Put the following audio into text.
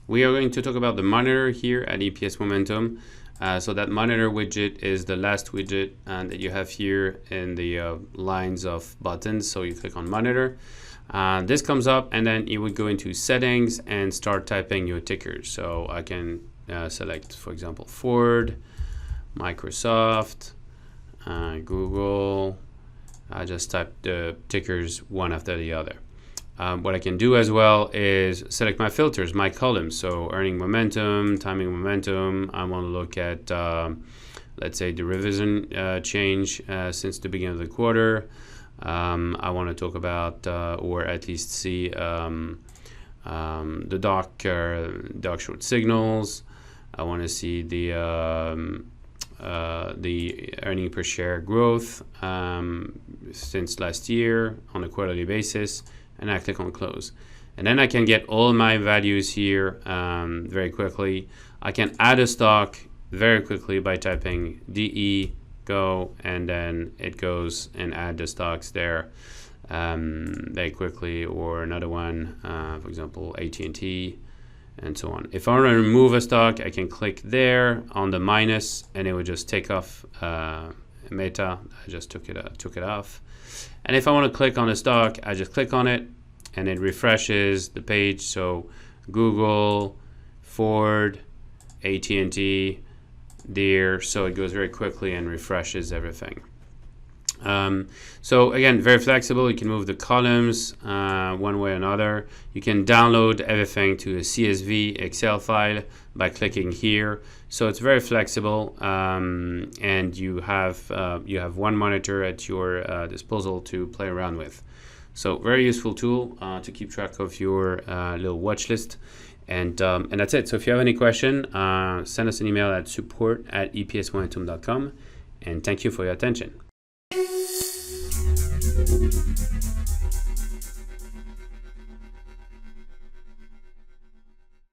We are going to talk about the monitor here at EPS Momentum. So that monitor widget is the last widget that you have here in the lines of buttons. So you click on monitor. This comes up, and then you would go into settings and start typing your tickers. So I can select, for example, Ford, Microsoft, Google. I just type the tickers one after the other. What I can do as well is select my filters, my columns. So earning momentum, timing momentum. I want to look at, let's say, the revision change since the beginning of the quarter. I want to talk about, or at least see the dark short signals. I want to see the earning per share growth since last year on a quarterly basis. And I click on close. And then I can get all my values here very quickly. I can add a stock very quickly by typing DE, go, and then it goes and add the stocks there very quickly, or another one, for example, AT&T, and so on. If I want to remove a stock, I can click there on the minus, and it would just take off Meta. I just took it off. And if I want to click on a stock, I just click on it and it refreshes the page. So Google, Ford, AT&T, Deere. So it goes very quickly and refreshes everything. So again, very flexible. You can move the columns one way or another. You can download everything to a CSV Excel file by clicking here. So it's very flexible, and you have one monitor at your disposal to play around with. So very useful tool to keep track of your little watch list. And that's it. So if you have any question, send us an email at support@EPSMomentum.com. And thank you for your attention.